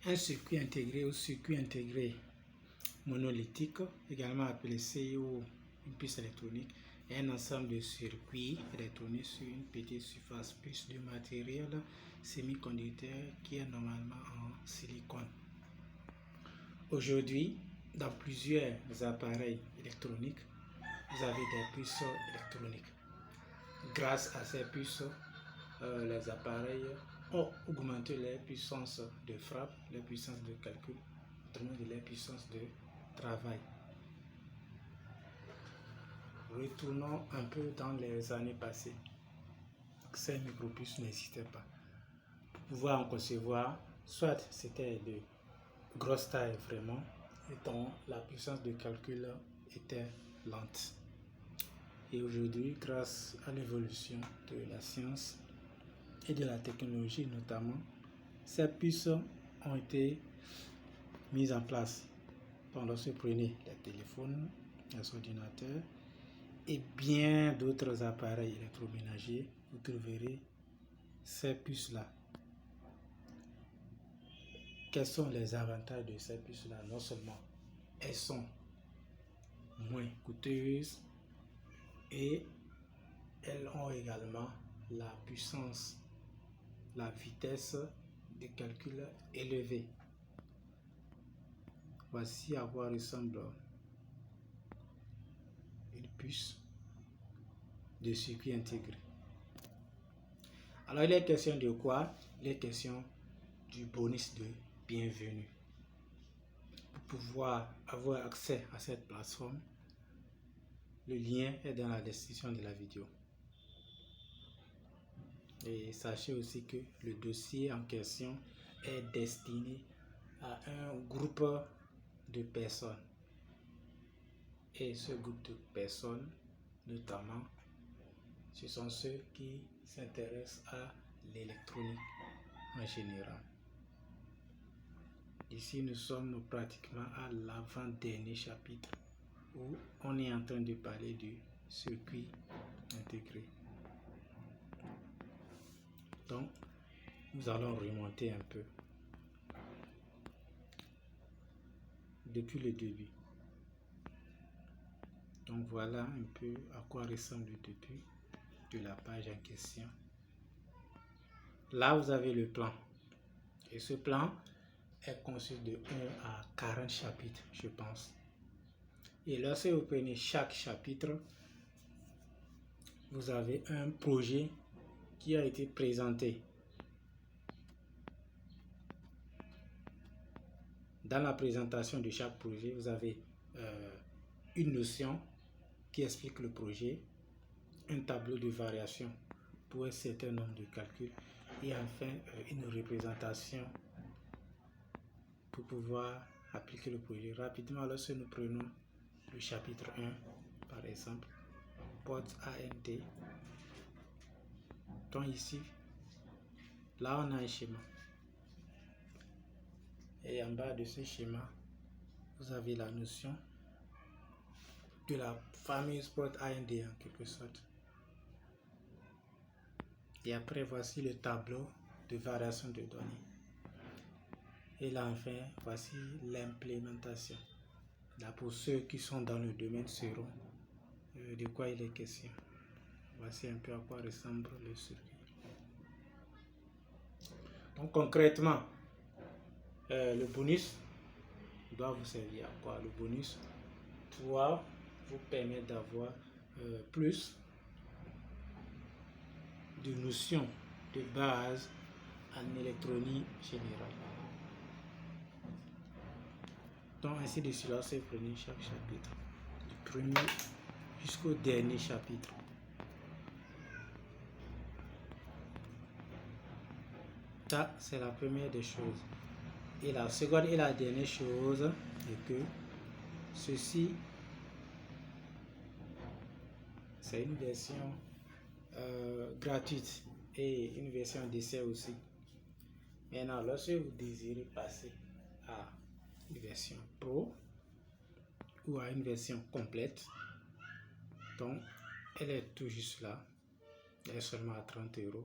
Un circuit intégré ou circuit intégré monolithique, également appelé CIO, une puce électronique, est un ensemble de circuits électroniques sur une petite surface plus du matériel semi-conducteur qui est normalement en silicone. Aujourd'hui, dans plusieurs appareils électroniques, vous avez des puces électroniques. Grâce à ces puces, les appareils ont augmenté leur puissance de frappe, leur puissance de calcul, autrement dit leur puissance de travail. Retournons un peu dans les années passées. Ces micropuces n'existaient pas. Pour pouvoir en concevoir, soit c'était de grosse taille vraiment, et dont la puissance de calcul était lente. Et aujourd'hui, grâce à l'évolution de la science et de la technologie notamment, ces puces ont été mises en place. Lorsque vous prenez les téléphones, les ordinateurs et bien d'autres appareils électroménagers, vous trouverez ces puces-là. Quels sont les avantages de ces puces-là? Non seulement elles sont moins coûteuses et elles ont également la puissance, la vitesse de calcul élevée. Voici à quoi ressemble une puce de circuit intégré. Alors il est question de quoi? Il est question du bonus de bienvenue. Pour pouvoir avoir accès à cette plateforme, le lien est dans la description de la vidéo. Et sachez aussi que le dossier en question est destiné à un groupe de personnes. Et ce groupe de personnes, notamment, ce sont ceux qui s'intéressent à l'électronique en général. Ici, nous sommes pratiquement à l'avant-dernier chapitre où on est en train de parler du circuit intégré. Donc, nous allons remonter un peu depuis le début. Donc, voilà un peu à quoi ressemble le début de la page en question. Là, vous avez le plan. Et ce plan est conçu de 1 à 40 chapitres, je pense. Et lorsque vous prenez chaque chapitre, vous avez un projet qui a été présenté. Dans la présentation de chaque projet, vous avez une notion qui explique le projet, un tableau de variation pour un certain nombre de calculs et enfin une représentation pour pouvoir appliquer le projet. Rapidement, lorsque nous prenons le chapitre 1, par exemple, porte ANT, donc ici, là on a un schéma. Et en bas de ce schéma, vous avez la notion de la fameuse porte AND en quelque sorte. Et après, voici le tableau de variation de données. Et là, enfin, voici l'implémentation. Là, pour ceux qui sont dans le domaine sauront de quoi il est question. Voici un peu à quoi ressemble le circuit. Donc, concrètement, le bonus doit vous servir à quoi? Le bonus doit vous permettre d'avoir plus de notions de base en électronique générale. Donc ainsi de suite, lorsque vous prenez chaque chapitre, du premier jusqu'au dernier chapitre. Ça, c'est la première des choses. Et la seconde et la dernière chose est que ceci, c'est une version gratuite et une version d'essai aussi. Maintenant, lorsque vous désirez passer à une version pro ou à une version complète, donc elle est tout juste là, elle est seulement à 30 €.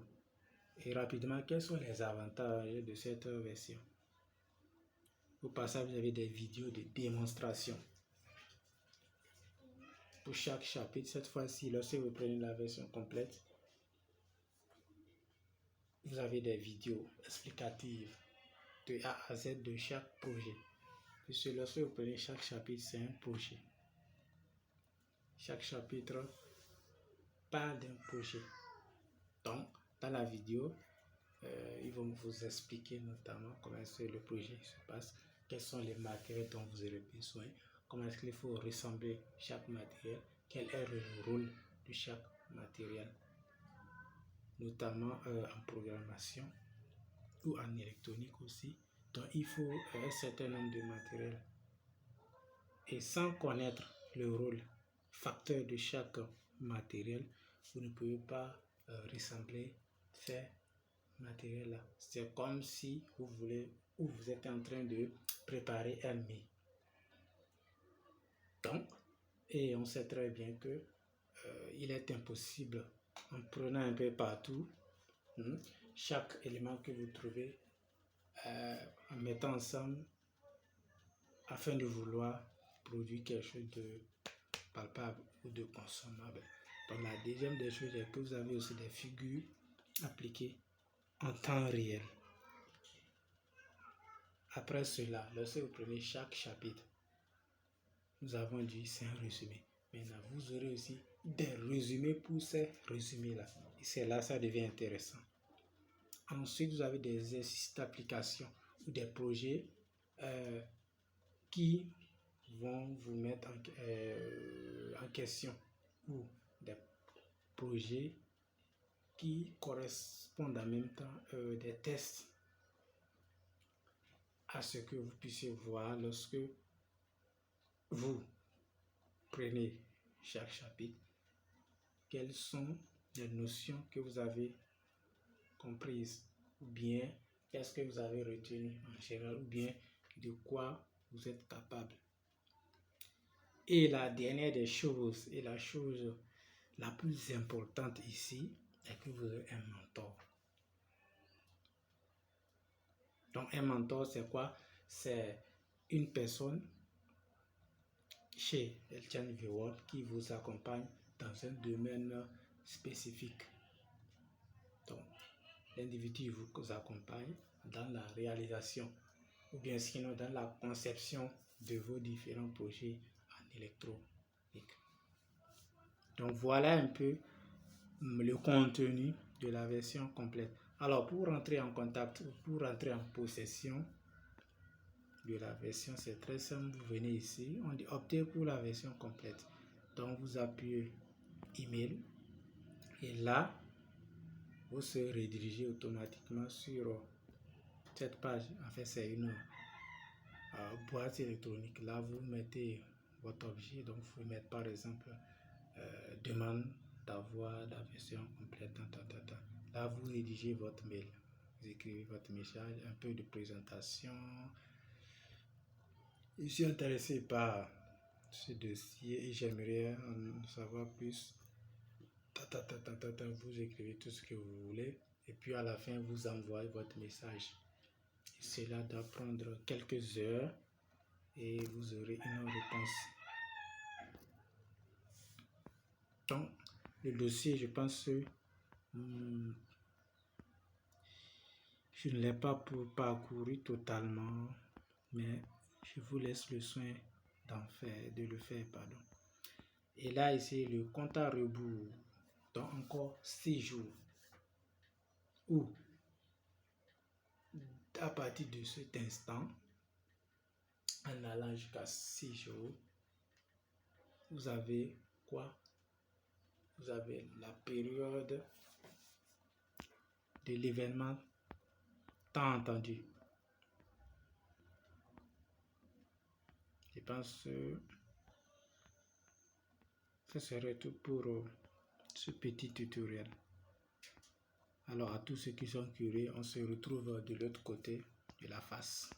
Et rapidement, quels sont les avantages de cette version? Au passage, vous avez des vidéos de démonstration. Pour chaque chapitre, cette fois-ci, lorsque vous prenez la version complète, vous avez des vidéos explicatives de A à Z de chaque projet. Puisque lorsque vous prenez chaque chapitre, c'est un projet. Chaque chapitre parle d'un projet. Donc, dans la vidéo, ils vont vous expliquer notamment comment est-ce que le projet se passe, quels sont les matériels dont vous aurez besoin, comment est-ce qu'il faut ressembler chaque matériel, quel est le rôle de chaque matériel, notamment en programmation ou en électronique aussi. Donc, il faut un certain nombre de matériels. Et sans connaître le rôle facteur de chaque matériel, vous ne pouvez pas ressembler ces matériels là. C'est comme si vous voulez ou vous êtes en train de préparer un mets. Donc, et on sait très bien que il est impossible, en prenant un peu partout, chaque élément que vous trouvez, en mettant ensemble afin de vouloir produire quelque chose de palpable ou de consommable. Donc la deuxième des choses est que vous avez aussi des figures appliquées en temps réel. Après cela, lorsque vous prenez chaque chapitre, nous avons dit c'est un résumé. Maintenant, vous aurez aussi des résumés pour ces résumés-là. Et c'est là ça devient intéressant. Ensuite, vous avez des exercices d'application ou des projets qui vont vous mettre en question, ou des projets qui correspondent en même temps des tests à ce que vous puissiez voir lorsque vous prenez chaque chapitre, quelles sont les notions que vous avez comprises, ou bien qu'est-ce que vous avez retenu en général, ou bien de quoi vous êtes capable. Et la dernière des choses, et la chose la plus importante ici, est que vous avez un mentor. Donc un mentor, c'est quoi? C'est une personne chez Elchan World qui vous accompagne dans un domaine spécifique. Donc l'individu vous accompagne dans la réalisation, ou bien sinon dans la conception de vos différents projets en électronique. Donc voilà un peu le contenu de la version complète. Alors pour rentrer en contact, pour rentrer en possession de la version, c'est très simple. Vous venez ici, on dit opter pour la version complète. Donc vous appuyez email et là vous serez redirigé automatiquement sur cette page. En fait, c'est une boîte électronique. Là vous mettez votre objet, donc vous mettez par exemple demande d'avoir la version complète. Là vous rédigez votre mail, vous écrivez votre message, un peu de présentation. Je suis intéressé par ce dossier et j'aimerais en savoir plus. Vous écrivez tout ce que vous voulez et puis à la fin vous envoyez votre message. Cela doit prendre quelques heures et vous aurez une réponse. Donc le dossier, je pense que je ne l'ai pas parcouru totalement, mais je vous laisse le soin de le faire. Et là, ici, le compte à rebours dans encore 6 jours. Ou à partir de cet instant, en allant jusqu'à 6 jours, vous avez quoi? Vous avez la période de l'événement tant entendu. Je pense que ce serait tout pour ce petit tutoriel. Alors à tous ceux qui sont curieux, on se retrouve de l'autre côté de la face.